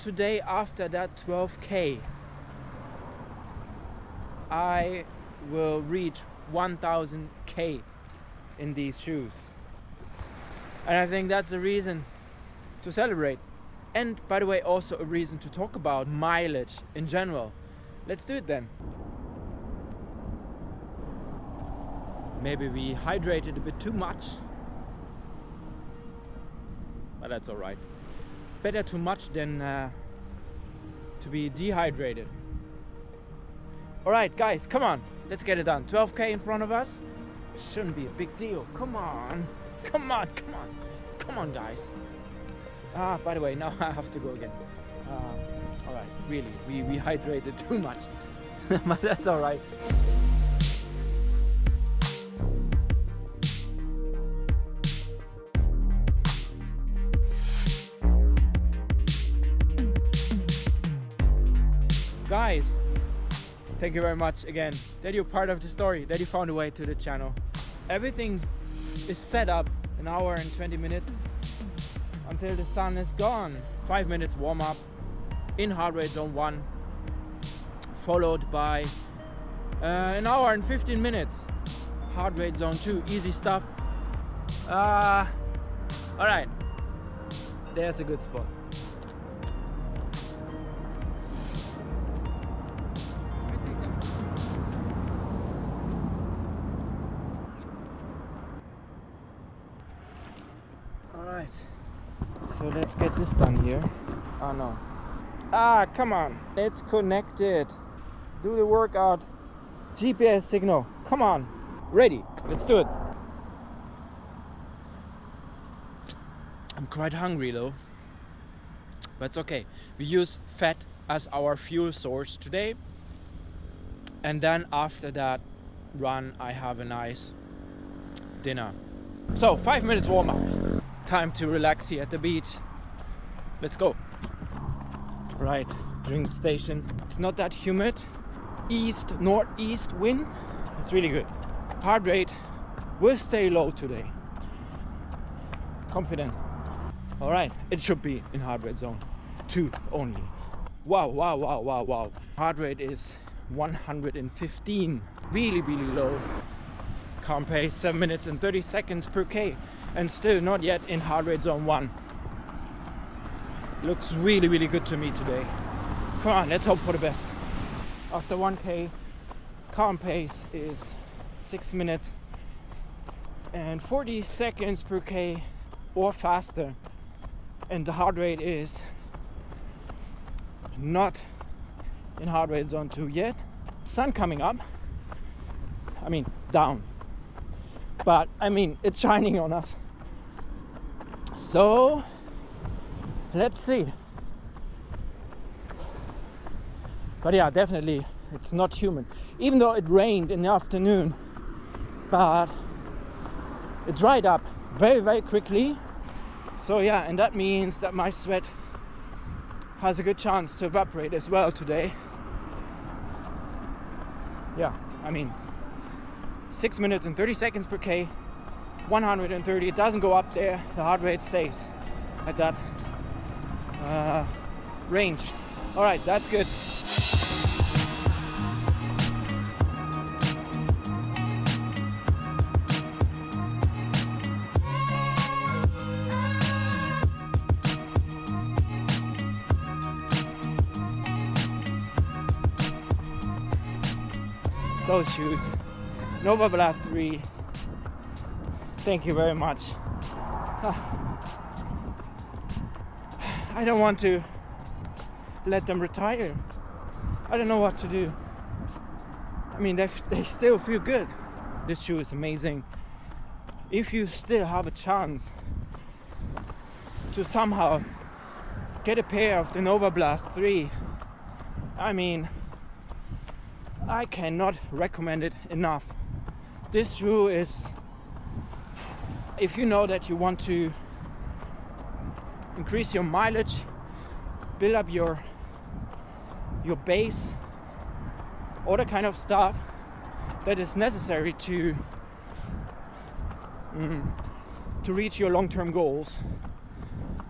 Today, after that 12K, I will reach 1000K in these shoes. And I think that's a reason to celebrate. And by the way, also a reason to talk about mileage in general. Let's do it then. Maybe we hydrated a bit too much, but that's alright. Better too much than to be dehydrated. Alright guys, come on, let's get it done. 12K in front of us shouldn't be a big deal. Come on, come on, come on, come on guys. By the way, now I have to go again. Alright, really, we hydrated too much. But that's alright. Guys, thank you very much again that you're part of the story, that you found a way to the channel. Everything is set up an hour and 20 minutes until the sun is gone. 5 minutes warm up in heart rate zone 1, followed by an hour and 15 minutes heart rate zone 2. Easy stuff. Alright, there's a good spot. Alright, so let's get this done here. Oh no. Come on, it's connected. Do the workout. GPS signal, come on. Ready, let's do it. I'm quite hungry though, but it's okay. We use fat as our fuel source today, and then after that run I have a nice dinner. So 5 minutes warm up. Time to relax here at the beach. Let's go. Right, drink station. It's not that humid. East northeast wind. It's really good. Heart rate will stay low today. Confident. All right, it should be in heart rate zone 2 only. Wow, wow, wow, wow, wow. Heart rate is 115. Really, really low. Calm pace, 7 minutes and 30 seconds per K. And still not yet in heart rate zone 1. Looks really, really good to me today. Come on, let's hope for the best. After 1K, calm pace is 6 minutes and 40 seconds per K or faster. And the heart rate is not in heart rate zone 2 yet. Sun coming up. I mean, down. But I mean, it's shining on us. So let's see. But yeah, definitely it's not humid. Even though it rained in the afternoon, but it dried up very, very quickly. So yeah, and that means that my sweat has a good chance to evaporate as well today. Yeah, I mean, 6 minutes and 30 seconds per K, 130. It doesn't go up there. The heart rate stays at that range. All right, that's good. Those shoes, Novablast 3, thank you very much. I don't want to let them retire. I don't know what to do. I mean, they still feel good. This shoe is amazing. If you still have a chance to somehow get a pair of the Novablast 3, I mean, I cannot recommend it enough. This shoe is, if you know that you want to increase your mileage, build up your base, all the kind of stuff that is necessary to reach your long-term goals.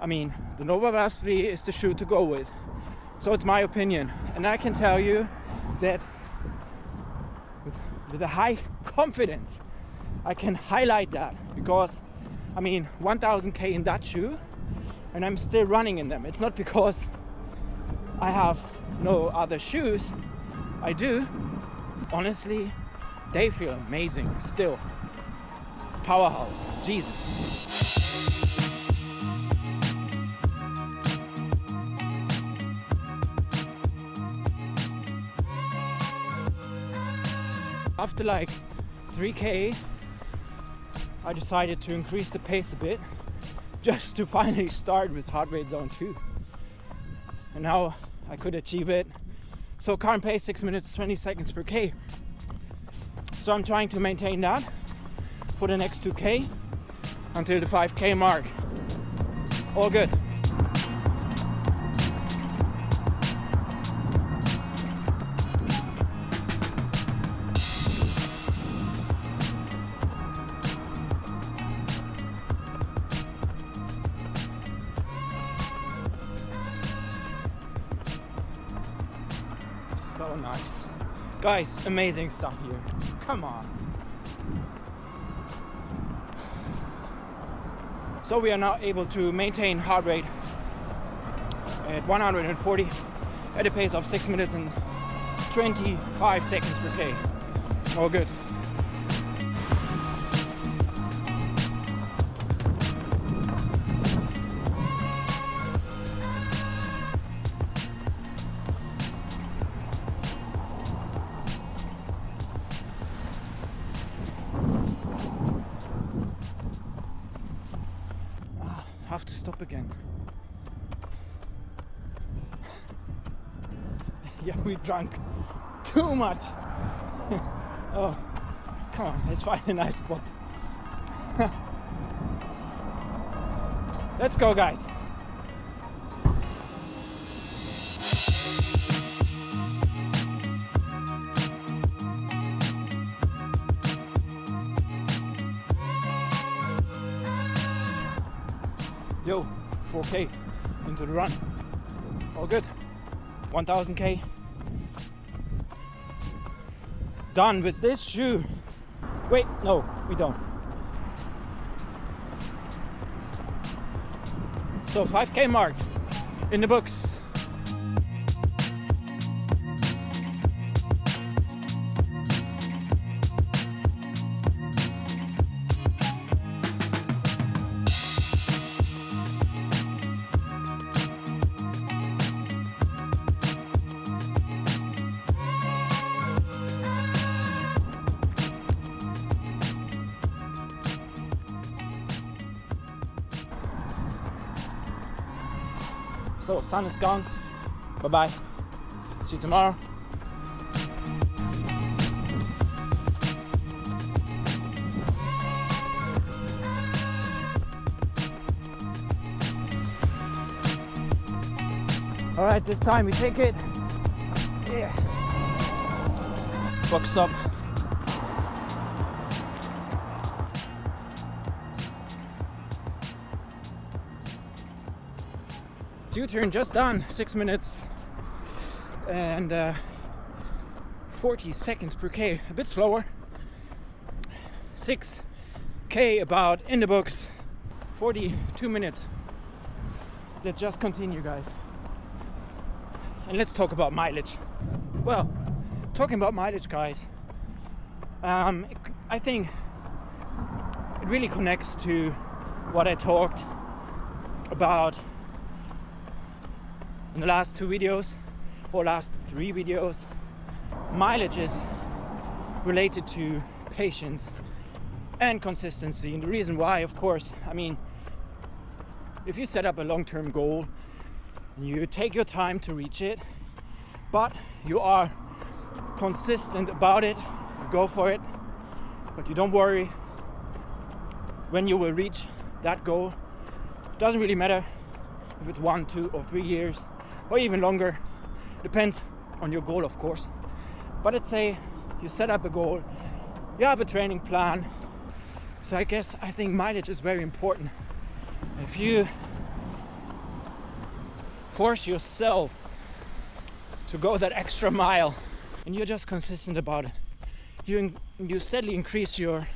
I mean, the Novablast 3 is the shoe to go with. So it's my opinion, and I can tell you that with a high confidence I can highlight that, because I mean 1000k in that shoe and I'm still running in them. It's not because I have no other shoes. I do. Honestly, they feel amazing still. Powerhouse, Jesus. After like 3k, I decided to increase the pace a bit just to finally start with heart rate zone 2. And now I could achieve it. So current pace 6 minutes 20 seconds per k. So I'm trying to maintain that for the next 2k until the 5k mark. All good. So nice. Guys, amazing stuff here. Come on. So we are now able to maintain heart rate at 140 at a pace of 6 minutes and 25 seconds per k. All good. Have to stop again. Yeah, we drank too much. Oh, come on, let's find a nice spot. Let's go, guys. Yo, 4k into the run. All good. 1000k. Done with this shoe. Wait, no, we don't. So 5k mark in the books. So sun is gone. Bye bye. See you tomorrow. All right, this time we take it. Yeah. Box stop. U-turn just done, 6 minutes and 40 seconds per k, a bit slower. 6k about in the books, 42 minutes. Let's just continue, guys, and let's talk about mileage. Well, talking about mileage, guys, I think it really connects to what I talked about in the last 2 videos or last 3 videos. Mileage is related to patience and consistency, and the reason why, of course, I mean, if you set up a long-term goal, you take your time to reach it, but you are consistent about it, you go for it, but you don't worry when you will reach that goal. It doesn't really matter if it's 1, 2 or 3 years or even longer, depends on your goal, of course. But let's say you set up a goal, you have a training plan. So I think mileage is very important. If you force yourself to go that extra mile, and you're just consistent about it, you steadily increase your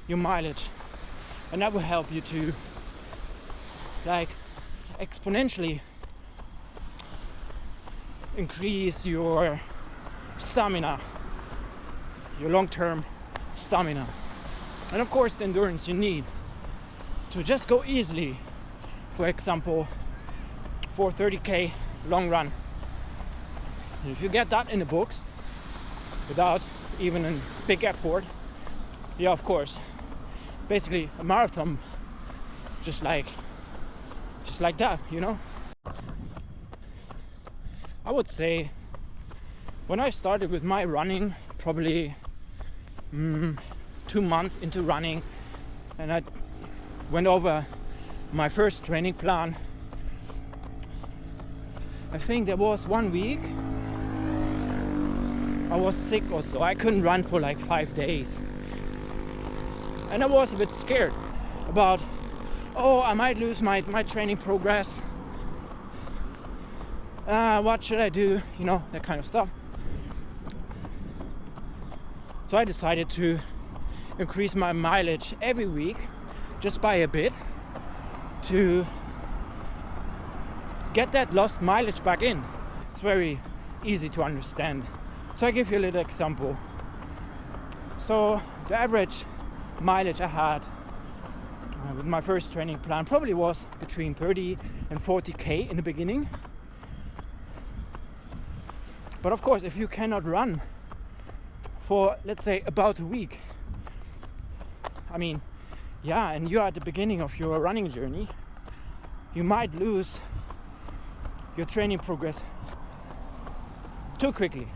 mileage, and that will help you to like exponentially increase your stamina, your long-term stamina, and of course the endurance you need to just go easily. For example, for 30k long run, if you get that in the books without even a big effort, yeah, of course, basically a marathon, just like that, you know. I would say when I started with my running, probably 2 months into running, and I went over my first training plan, I think there was 1 week I was sick or so. I couldn't run for like 5 days, and I was a bit scared about, oh, I might lose my training progress, what should I do, you know, that kind of stuff. So I decided to increase my mileage every week, just by a bit, to get that lost mileage back in. It's very easy to understand. So I give you a little example. So the average mileage I had with my first training plan probably was between 30 and 40k in the beginning. But of course, if you cannot run for, let's say, about a week, I mean, yeah, and you're at the beginning of your running journey, you might lose your training progress too quickly.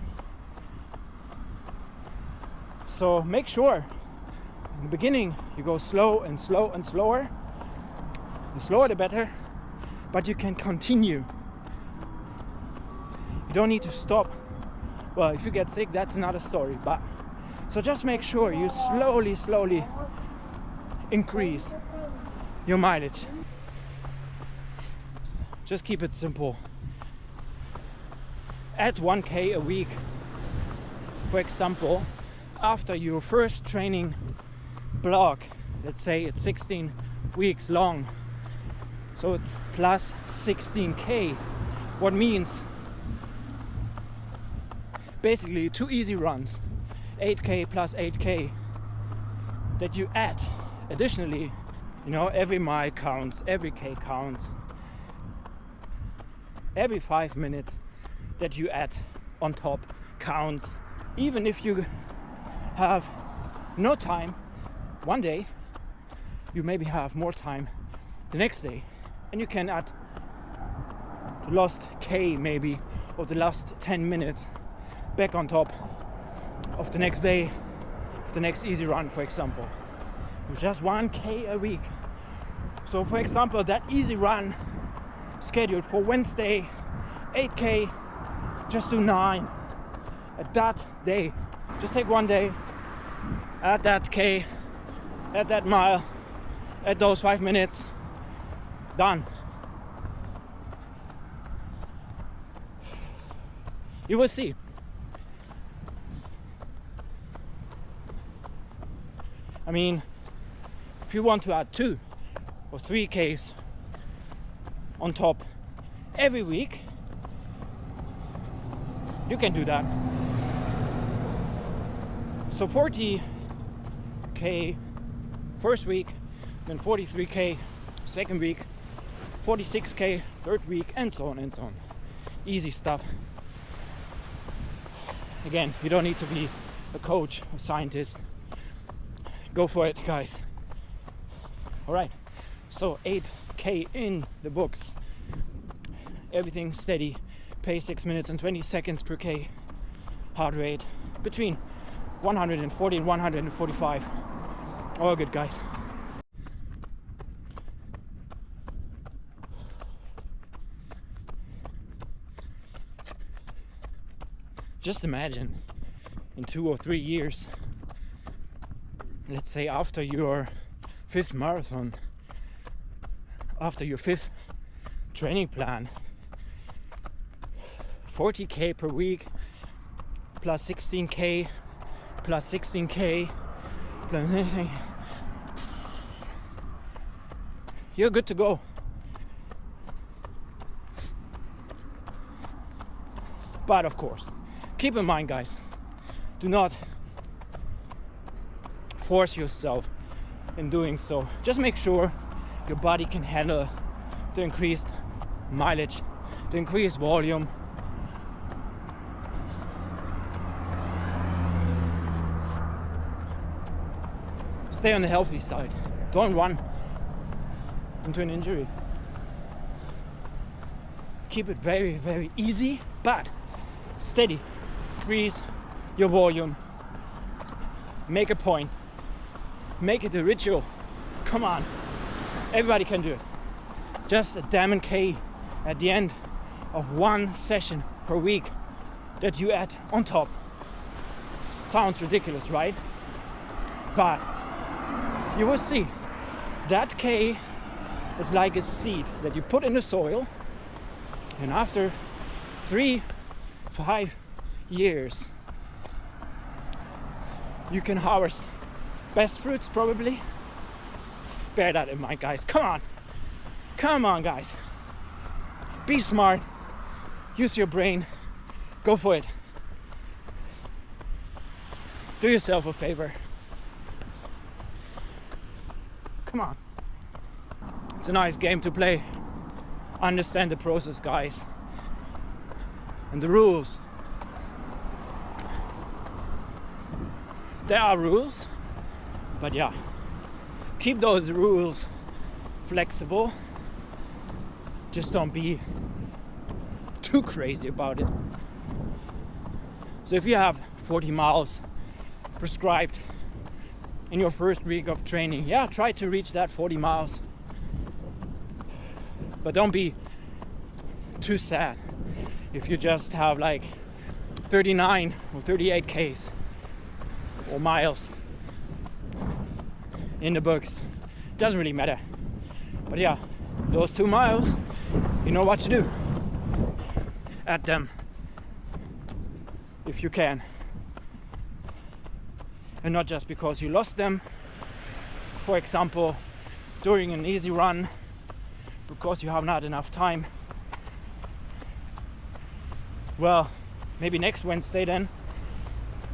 So make sure in the beginning you go slow and slow and slower. The slower the better, but you can continue. You don't need to stop. Well, if you get sick, that's another story, but so just make sure you slowly increase your mileage. Just keep it simple. Add 1k a week. For example, after your first training block, let's say it's 16 weeks long, so it's plus 16k, what means basically 2 easy runs, 8k plus 8k, that you add additionally. You know, every mile counts, every k counts, every 5 minutes that you add on top counts. Even if you have no time one day, you maybe have more time the next day, and you can add the last k maybe, or the last 10 minutes back on top of the next day, of the next easy run, for example. With just 1k a week. So for example, that easy run scheduled for Wednesday, 8k, just do 9 at that day. Just take 1 day, add that k, add that mile, add those 5 minutes, done. You will see. I mean, if you want to add 2 or 3Ks on top every week, you can do that. So 40k first week, then 43k second week, 46k third week, and so on and so on. Easy stuff. Again, you don't need to be a coach or scientist. Go for it, guys. Alright, so 8k in the books. Everything steady. Pace 6 minutes and 20 seconds per k. Heart rate between 140 and 145. All good, guys. Just imagine in 2 or 3 years, let's say after your 5th marathon, after your 5th training plan, 40k per week, plus 16k, plus 16k, plus anything, you're good to go. But of course, keep in mind, guys, do not force yourself in doing so. Just make sure your body can handle the increased mileage, the increased volume. Stay on the healthy side. Don't run into an injury. Keep it very, very easy, but steady. Increase your volume. Make a point. Make it a ritual. Come on. Everybody can do it. Just a damn K at the end of one session per week that you add on top. Sounds ridiculous, right? But you will see that K is like a seed that you put in the soil, and after 3-5 years you can harvest best fruits probably. Bear that in mind, guys. Come on, guys. Be smart. Use your brain. Go for it. Do yourself a favor. Come on. It's a nice game to play. Understand the process, guys. And the rules. There are rules, but yeah, keep those rules flexible. Just don't be too crazy about it. So if you have 40 miles prescribed in your first week of training, yeah, try to reach that 40 miles. But don't be too sad if you just have like 39 or 38 Ks or miles in the books. Doesn't really matter. But yeah, those 2 miles, you know what to do. Add them if you can. And not just because you lost them, for example, during an easy run, because you have not enough time. Well, maybe next Wednesday then,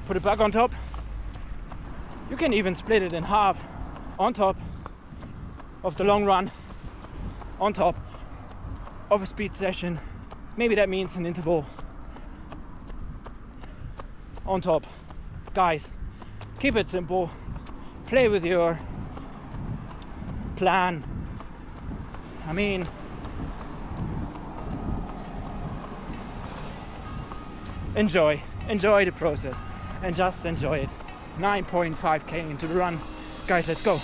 put it back on top. You can even split it in half, on top of the long run, on top of a speed session. Maybe that means an interval on top. Guys, keep it simple. Play with your plan. I mean, enjoy the process and just enjoy it. 9.5k into the run. Guys, let's go.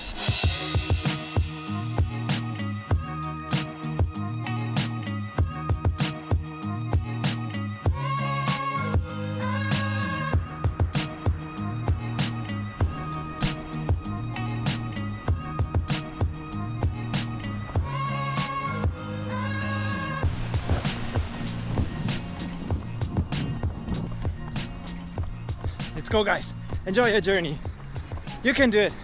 Let's go, guys. Enjoy your journey. You can do it.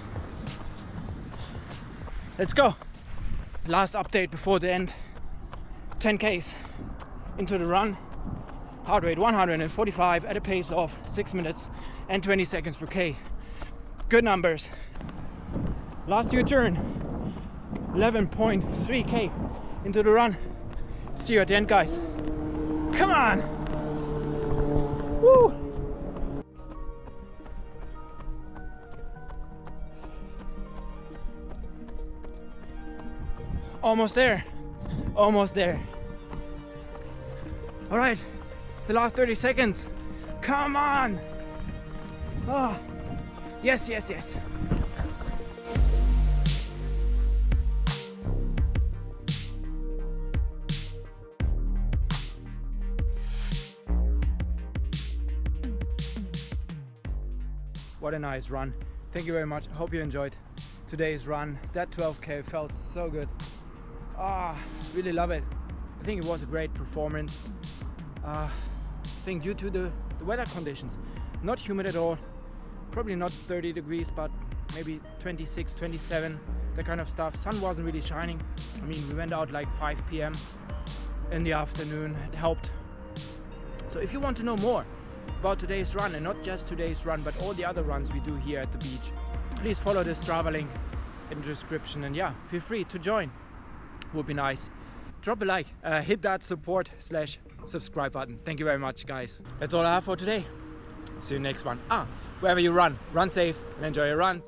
Let's go. Last update before the end. 10Ks into the run. Heart rate 145 at a pace of 6 minutes and 20 seconds per K. Good numbers. Last U-turn. 11.3K into the run. See you at the end, guys. Come on. Woo. Almost there. Almost there. All right, the last 30 seconds. Come on. Oh, yes, yes, yes. What a nice run. Thank you very much. I hope you enjoyed today's run. That 12K felt so good. Really love it. I think it was a great performance. thing due to the weather conditions. Not humid at all, probably not 30 degrees, but maybe 26, 27, that kind of stuff. Sun wasn't really shining. I mean, we went out like 5 p.m. in the afternoon. It helped. So if you want to know more about today's run, and not just today's run, but all the other runs we do here at the beach, please follow the Strava link in the description, and yeah, feel free to join. Would be nice. Drop a like, hit that support/subscribe button. Thank you very much, guys. That's all I have for today. See you next one. Wherever you run safe and enjoy your runs.